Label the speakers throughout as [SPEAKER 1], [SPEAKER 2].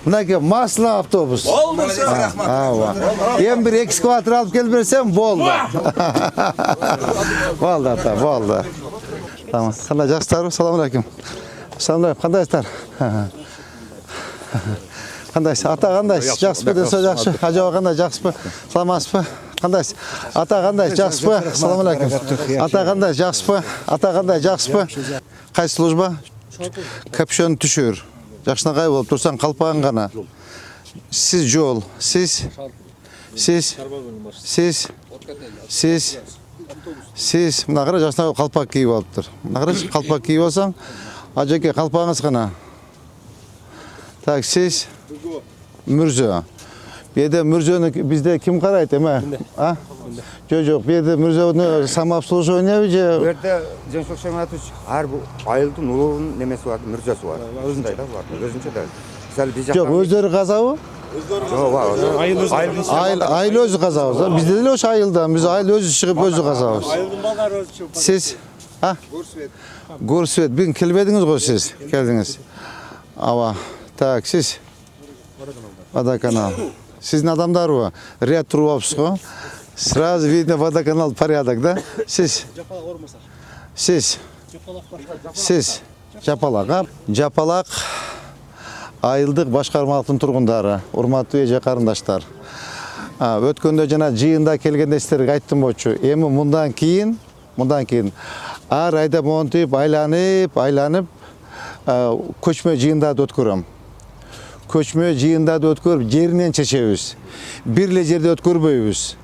[SPEAKER 1] Mınaki masla avtobus.
[SPEAKER 2] Oldu rahmat.
[SPEAKER 1] Hem bir ekskavator alıp gelip versem boldu. Boldu ata, boldu. Tamam. Qanday жақсылар? Assalomu alaykum. Assalomu alaykum. Qandaysizlar? Qandaysiz? Ata qandaysiz? Yaxshimi desa yaxshi. Ajaba qanday? Yaxshimi? Salamasizmi? Qandaysiz? Ata qanday? Yaxshimi? Assalomu alaykum. Ata qanday? Yaxshimi? Ata qanday? Yaxshimi? Qaysi служба? Kapşon düşür. Yaxshina qay bo'lib tursan, qalpağın qana. Siz yo'l, siz mına qara yaşına qalpaq kiyib olibdir. Mına qara qalpaq kiyib olsang, ajake qalpağınız qana. Tak siz Mürzo. Bu yerda Mürzoni bizda kim qaraydi, ma? Ha? Yo'q, bu yerda Mürzoni самообслуживание же.
[SPEAKER 3] Bu yerda Gençlik Şemat har bu ayıldı nurun nemesi var, Mürzası var. Özündeydi var. Özünçe de. Misal biz
[SPEAKER 1] Yo'q, o'zlari qazavi?
[SPEAKER 3] Yo'q, var.
[SPEAKER 1] Ayıl özü qazavız. Bizde de o'sha ayıldan, biz ayıl özü chiqib özü qazavız.
[SPEAKER 2] Ayıldım balgar özü çıkıp.
[SPEAKER 1] Siz ha? Gorsvet. Bugün kelmediniz go siz. Keldiniz. Ava. Tak siz. Водоканал. Sizin adamlar var. Riyad turvapsız go. Сразу видно водоканал порядок, да? Siz. Siz. Жапалак. Жапалак айылдык башкармалыктын тургундары, урматтуу эже карындаштар. Өткөндө жана жыйында келгенде силерге айттым болчу. Эми мындан кийин ар айда монтип, айланып, көчмө жыйындарды өткөрөм. Көчмө жыйындарды өткөрүп, жеринен чечебиз. Бир эле жерде өткөрбөйбүз.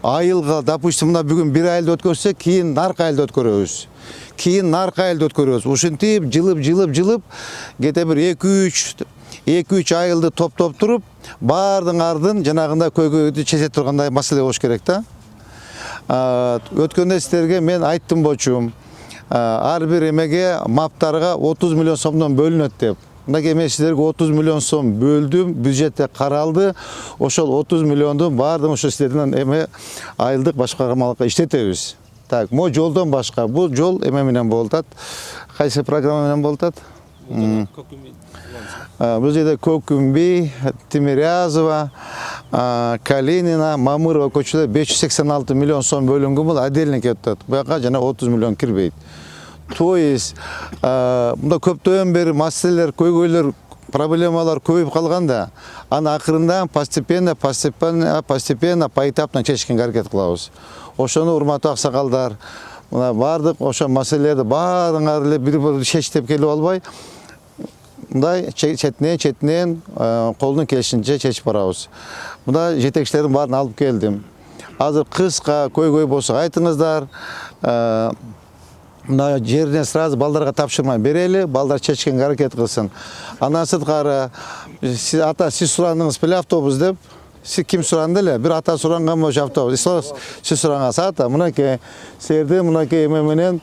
[SPEAKER 1] Айылга, допустим, мына бүгүн бир айылда өткөрсөк, кийин наркы айылда өткөрөбүз. Ушинтип жылып, кете бир 2-3 айылды топтоп туруп, бардын ардын жанагында көйгөйдү чече тургандай маселе болуш керек да. Өткөндө силерге мен айттым болчумун. Ар бир эмеге маптарга 30 миллион сомдон бөлүнөт деп. Мындай мен силерге 30 миллион сом бөлдүм, бюджетте каралды. Ошол 30 миллиондун баардыгын ошо силерден эме айылдык башкармалыкка иштетебиз. Так, мо жолдон башка, бул жол эме менен болуп атат. Кайсы программа менен болуп атат? Бул жерде Көкүмбей, Тимирязова, Калинина, Мамырова көчөлөр 586 миллион сом бөлүнгөн, бул отдельно кетип атат. Буяка жана 30 миллион кирбейт. То есть, мында көптөн бери маселелер, көйгөйлөр, проблемалар көбөйүп калганда, аны акырында постепенно, поэтапно чечкенге аракет кылабыз. Ошону урматтуу аксакалдар, мына бардык ошо маселелерди баардыгын эле бир чечтеп келип албай, мындай четинен колдун келишинче чечип барабыз. Мында жетекчилердин баарын алып келдим. Азыр кыска көйгөй болсо айтыңыздар. Мына жерине сразу балдарга тапшырмай берели, балдар чечкенге аракет кылсын. Андан сырткары сиз сурандыңыз беле автобус деп. Siz kim surandı le? Bir ata surangan mı avtobus? Siz surangan ata. Mınaki serde mınaki ememenen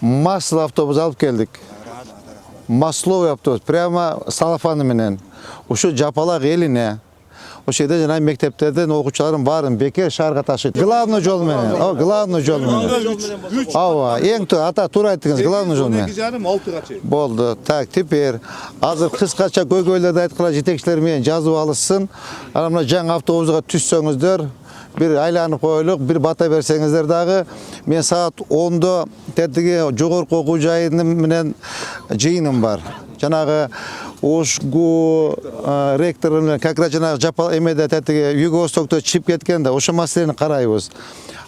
[SPEAKER 1] maslı avtobus alıp geldik. Maslov avtobus. Prema salafanı menen. Uşu Japalak eline. O şeyde jana mekteplerden okuçuların varın beker şarkı taşıydı. Главный жол менен. O главный жол менен. Ава, эң ата тура айттыңыз, главный жол менен.
[SPEAKER 2] 2,5-6
[SPEAKER 1] Болду. Так, теперь азыр кыскача көйгөйлөрдү айткыла жетекчилер менен жазып алышсын. Ана мына жаңы автобуска түссөңүздөр, bir айланып коелук, bir бата берсеңиздер дагы. Мен саат 10-до тетиги жогорку окуу жайы менен жыйыным бар. Жанагы Ошгу ректор менен как раз жанагы Жапал эмеде тетиги Юго-Востокто чип кеткен да, ошо маселени карайбыз.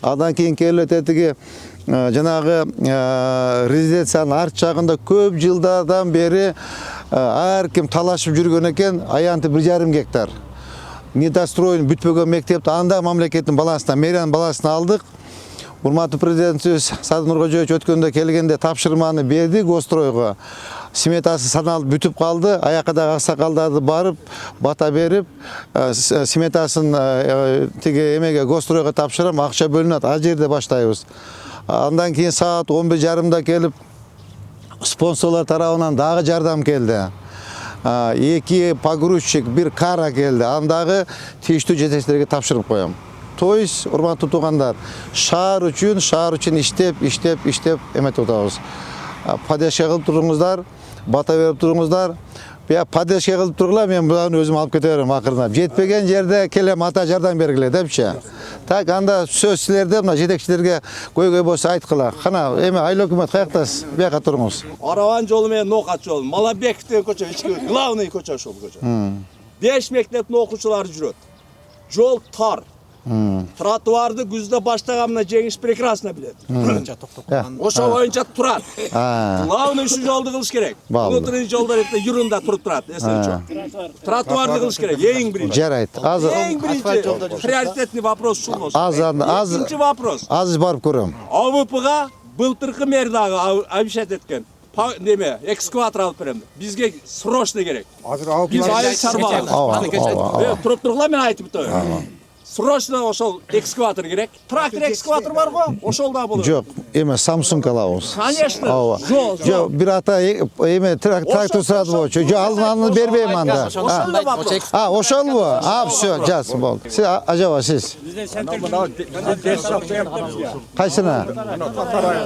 [SPEAKER 1] Андан кийин келип тетиги жанагы резиденциянын арт жагында көп жылдардан бери ар ким талашып жүргөн экен, аянты 1,5 гектар. Недостроен бүтпөгөн мектепти анда мамлекеттин балансына, мэриянын балансына алдык. Урматтуу президентибиз Садыр Нуркожоевич өткөндө келгенде тапшырманы берди Гостройго. Сметасы саналып бүтүп калды. Аякка да аксакалдарды барып, бата берип, сметасын тиги эмеге Гостройго тапшырам, акча бөлүнөт. Ал жерде баштайбыз. Андан кийин саат 11:30-да келип спонсорлор тарабынан дагы жардам келди. 2 погрузчик, 1 кара келди. Андагы тийиштүү жетекчилерге тапшырып коем. То есть, урматтуу туугандар, шаар үчүн иштеп эметип атабыз. Поддержка кылып туруңуздар, бата берип туруңуздар. Ya padişe kılıp durgular, men bularni özüm alıp keteveririm akırına. Jetpegen yerde kelem ata jardan bergile depçi. Tak anda söz sizlerde mına jetekçilerge koy bolsa aytkıla. Kana eme aylı hükümet kayaktas buyaka turuңuz.
[SPEAKER 4] Aravan жолу менен Ноқат жолу, Малабеков деген көчө, ички главный көчө ошол көчө. 5 мектептин окуучулары жүрөт. Жол тар. Тротуарды күздө баштаган мына жеңиш прекрасно билет. Ошол боюнча турат. Главный ушу жолду кылыш керек. Внутренний жолдор юрунда туруп турат, эсеңчи. Тротуарды кылыш керек, эң биринчи.
[SPEAKER 1] Жарайт. Аз
[SPEAKER 4] Эң биринчи приоритетный вопрос ушул болсун. Экинчи вопрос.
[SPEAKER 1] аз барып көрөм.
[SPEAKER 4] АВПга былтыркы мэр дагы обещать эткен. Неме, экскаватор алып берем. Бизге срочно керек. Биз айыл чарбабыз. Туруп тургула, мен айтып атам. Срочно ошол экскаватор керек. Трактор экскаватор бар го? Ошол да болот.
[SPEAKER 1] Жок, эме Samsung алабыз.
[SPEAKER 4] Конечно.
[SPEAKER 1] Жок, бир ата эме трактор сурады болчу. Жок, алынаны бербейм анда.
[SPEAKER 4] Ошол да вопрос.
[SPEAKER 1] Ошолбу? Всё, жас болду. Сиз ажаба сиз. Кайсына?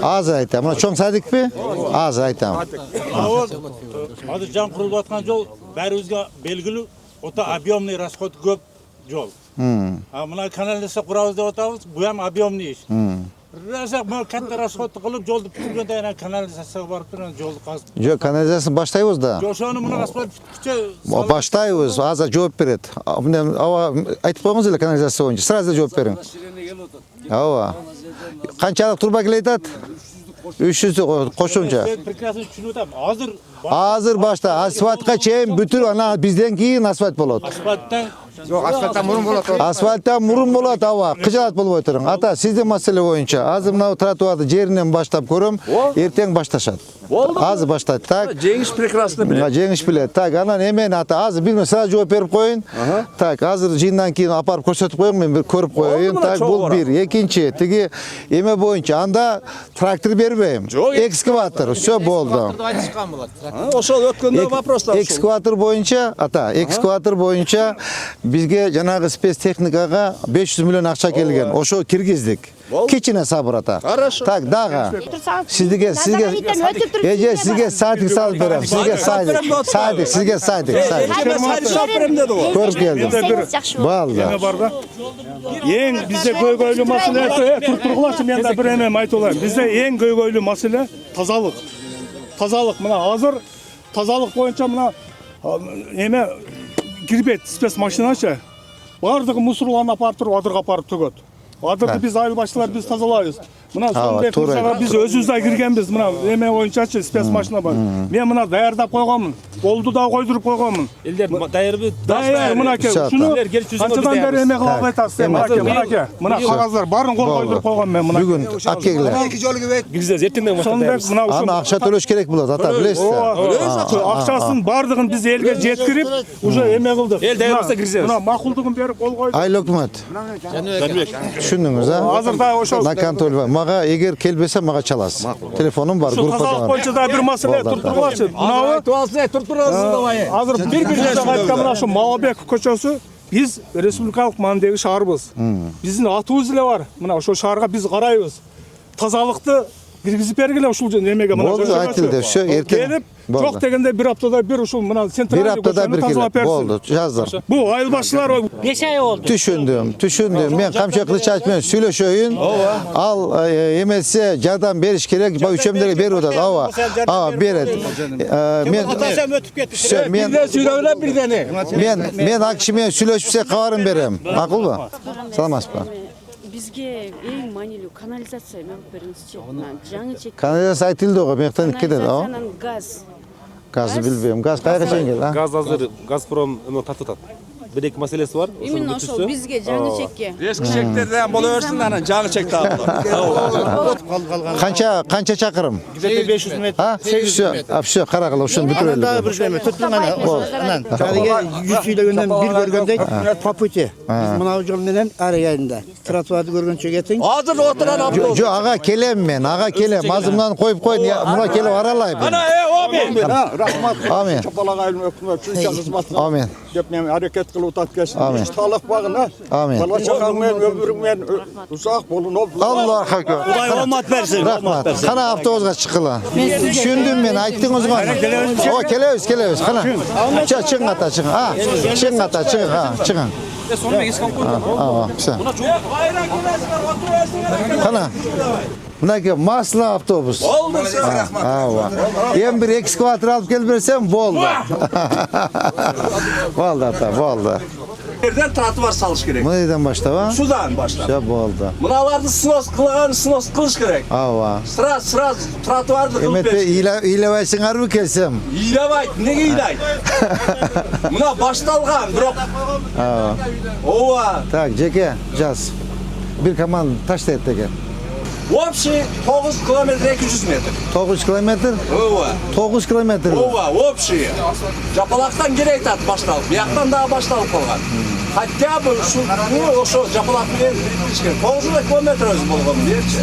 [SPEAKER 1] Аз айтам. Мына чоң садикпи? Аз айтам.
[SPEAKER 5] Азыр жан курулуп аткан жол баарыбызга белгилүү. Ота объемный расход көп жол. Мына канализация курабыз деп атабыз, бу ham объемный иш. Мына катта расходты кылып жолду бүтүргөндөн кийин канализацияга барып турган жолду казып.
[SPEAKER 1] Жок, канализацияны баштайбыз да.
[SPEAKER 5] Ошону мына расход бүткүчө
[SPEAKER 1] Баштайбыз, азыр жооп берет. Айтып коюңуз эле канализация боюнча. Сразу жооп бериң. Канчалык турба келет? 300 кошумча.
[SPEAKER 5] Прекрасно түшүнүп атам.
[SPEAKER 1] Азыр башта асфальтка чейин бүтүр, ана бизден кийин асфальт болот.
[SPEAKER 5] Асфальттан
[SPEAKER 3] Жоқ, асфальттан мұрын болады.
[SPEAKER 1] Асфальттан мурун болот, кыжаат болбой турун. Ата, сиздин маселе боюнча азыр мына тротуарды жеринен баштап көрөм, эртең башташат. Азыр баштайт. Так.
[SPEAKER 4] Жеңиш прекрасно билет.
[SPEAKER 1] Жеңиш билет. Так, анан эмен ата азыр бир сразу жооп берип коюн. Так, азыр жыйындан кийин апарып көрсөтүп коюң, мен бир көрүп коюн. Так, бул бир. Экинчи, тиги эме боюнча анда трактор бербейм. Экскаватор, всё болду.
[SPEAKER 4] Ошол өткөндө вопростар.
[SPEAKER 1] Экскаватор боюнча, ата, экскаватор боюнча бизге жанагы спецтехникага 500 миллион акча келген. Ошо киргиздик. Кичине сабыр ата. Так, дагы. Сизге сизге садик салып берем. Сизге садик. Көрүп келдим. Балда.
[SPEAKER 6] Ең бизде көйгөйлүү маселе, тургулачы мен да бир эме айтып алайын. Бизде эң көйгөйлүү маселе тазалык. Тазалык мына азыр тазалык боюнча мына эме кирбейт спец машиначы. Бардыгы мусорларны апарып туруп адырга апарып төгөт. Адырды биз айыл башчылар биз тазалайбыз. Мына сондай мурсага биз өзүбүз да киргенбиз. Мына эме боюнчачы спец машина бар. Мен мына даярдап койгонмун. Болду да койдуруп койгонмун.
[SPEAKER 5] элдер даярбы?
[SPEAKER 6] Даяр, мынаке. Ушуну канчадан бери эме кылып айтасыз? Мынаке. Мына кагаздар барын кол койдуруп койгон мен мына.
[SPEAKER 1] Бүгүн аккегиле.
[SPEAKER 3] Эки жолу кебет.
[SPEAKER 5] Биздер эртеңден
[SPEAKER 6] Сонбек мына ушул
[SPEAKER 1] Аны акча төлөш керек болот, ата, билесиз.
[SPEAKER 6] Акчасын бардыгын биз элге жеткирип, уже эме кылдык.
[SPEAKER 5] Эл даярбаса киргизебиз.
[SPEAKER 6] Мына макулдугун берип кол койдук.
[SPEAKER 1] Айыл өкмөт. Түшүндүңүз,
[SPEAKER 6] Азыр да ошол
[SPEAKER 1] На контроль. Мага эгер келбесе мага чаласыз. Телефонум бар,
[SPEAKER 6] тазалык
[SPEAKER 1] группада.
[SPEAKER 6] боюнча да бир маселе туртургулачы. Мынабы азыр бир айткан мына ушу Малабеков көчөсү биз республикалык маанидеги шаарбыз. Биздин атыбыз эле бар. Мына ошол шаарга биз карайбыз. Тазалыкты киргизип бергиле ушул эмеге мына.
[SPEAKER 1] Болду, айтылды. Всё, эртең.
[SPEAKER 6] Келип, жок дегенде бир аптада бир ушул мына
[SPEAKER 1] Бир
[SPEAKER 6] центральный
[SPEAKER 1] аптада бир
[SPEAKER 6] тазалап
[SPEAKER 1] келет.
[SPEAKER 6] берсин.
[SPEAKER 1] Болду, жаздыр.
[SPEAKER 6] Бул айыл башчылар
[SPEAKER 5] 5 ай болду.
[SPEAKER 1] Түшүндүм. Мен Камча Кылычбаев менен сүйлөшөйүн. Ал эмесе жардам бериш керек. Үчөмдөргө берип атат. Берет. Мен
[SPEAKER 5] өтүп кетти.
[SPEAKER 1] мен
[SPEAKER 4] Сүйлөбүлө бирдени.
[SPEAKER 1] мен акчы менен сүйлөшүпсе кабарын берем. Макулбу? Саламатсызбы?
[SPEAKER 7] Бизге эң маанилүү канализация алып бериңизчи. Жаңы чек.
[SPEAKER 1] Канализация айтылды го, мектен кетет,
[SPEAKER 7] Канализациянан газ.
[SPEAKER 1] Газды билбейм. Газ кайга чейин келди,
[SPEAKER 8] Газ азыр Газпром тартып атат. Бир-эки маселеси бар.
[SPEAKER 7] Именно ошол бизге жаңы чекке.
[SPEAKER 4] Эски чектерден боло берсин, анан жаңы чек табылат.
[SPEAKER 1] Канча чакырым?
[SPEAKER 5] 500 метр.
[SPEAKER 1] Всё, карагыла, ушуну бүтүрөлүк.
[SPEAKER 9] Bir şey mi? Tuttum ana. Kadiga 100 söylөгөндөн bir көргөндөй по пути. Мына жол менен ары жайында. Тротуарды көргөнчө кетиң.
[SPEAKER 4] Азыр отуран автобус.
[SPEAKER 1] Жо, ага келем мен, Азымдан коюп койун, муна келип аралайбын.
[SPEAKER 4] Ана, Амин.
[SPEAKER 1] Амин.
[SPEAKER 4] Чапалага айылын өкмөт, чүнчө кызмат.
[SPEAKER 1] Амин.
[SPEAKER 2] kep men hareket kılıp utat gelsin.
[SPEAKER 1] Amin.
[SPEAKER 2] Hiç talak bağına.
[SPEAKER 1] Amin.
[SPEAKER 2] Bala çakanmen ömrümen uzak bolun.
[SPEAKER 1] Allah hakı.
[SPEAKER 5] Xudoy omad bersin.
[SPEAKER 1] Rahmat. Kana avtobusga chiqila. Tushundim men, aytdingiz qani. O kelebez. Qana. Chiqing ata, chiqing. Ha. Chiqing ata, chiqing. Ha, chiqing. Ha, pisa.
[SPEAKER 4] Bayrak emaslar, oturuyorsunuz.
[SPEAKER 1] Qana. Bunaki masla avtobus.
[SPEAKER 4] Oldu sen.
[SPEAKER 1] Ha, va. Hem bir ekskavator alıp kelip bersem bo'ldi. Bo'ldi ata, bo'ldi.
[SPEAKER 4] Nereden trotuar salış gerek?
[SPEAKER 1] Bu neyden başlab ha?
[SPEAKER 4] Sudan başla.
[SPEAKER 1] Ya bo'ldi.
[SPEAKER 4] Bunalarni snos qilish kerak.
[SPEAKER 1] Ha, va.
[SPEAKER 4] Sıra trotuarni qilib
[SPEAKER 1] Emet
[SPEAKER 4] berish.
[SPEAKER 1] iylebaysingarmı kelsem?
[SPEAKER 4] Iylebayt, nega iylayt? Buna baştalgan, biroq
[SPEAKER 1] Ha.
[SPEAKER 4] ova.
[SPEAKER 1] Tak, Jeke, jaz. Bir kaman taş deyip teke.
[SPEAKER 4] Общий 9 kilometre 200 metr.
[SPEAKER 1] 9 kilometr?
[SPEAKER 4] Ova.
[SPEAKER 1] 9 kilometr.
[SPEAKER 4] Ova, общий. Japalaktan geri aytat baştalып, bu yaktan daha baştalып kalgan. Hatta bu şu Japalak'ın 9 kilometre özü bolgan derçi.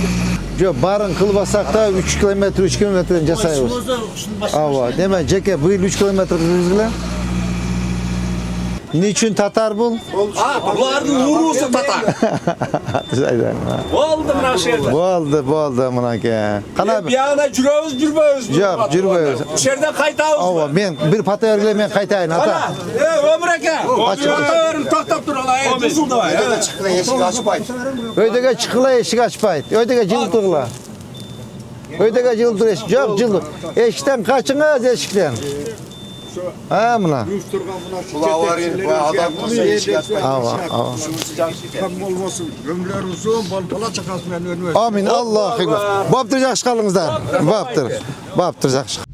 [SPEAKER 1] Jo, barın kılbasak da 3 kilometre, 3 kilometre jasayız. Ava, deme Jeke bu yıl 3 kilometre kızgıla. Niçin Tatar bul?
[SPEAKER 4] Ha, bularning urusi tatar.
[SPEAKER 1] Zaydan.
[SPEAKER 4] Oldu mına şerde.
[SPEAKER 1] Bo'ldi bunaki. Qana
[SPEAKER 4] Bir yana jürbeyiz.
[SPEAKER 1] Yo'q, jurbaymiz.
[SPEAKER 4] Bu yerden qaytamiz.
[SPEAKER 1] Ava, men bir pata yerle men qaytayın ata.
[SPEAKER 4] Ana, Ömür aka. Oturum, to'xtab tur olay. Buzildi vay.
[SPEAKER 1] Öydege çıkıla eşik açpaydı. Öydege cıldıgla. Öydege cıldır eşik. Yok cıldır. Eşikten kaçınız eşikten. Ha mına. Ava.
[SPEAKER 2] Tam olmasın. Ömürler uzun, bala çakasın ben önüme.
[SPEAKER 1] Amin. Allah. Baptır jakşı kalыңızдар. Baptır jakşı.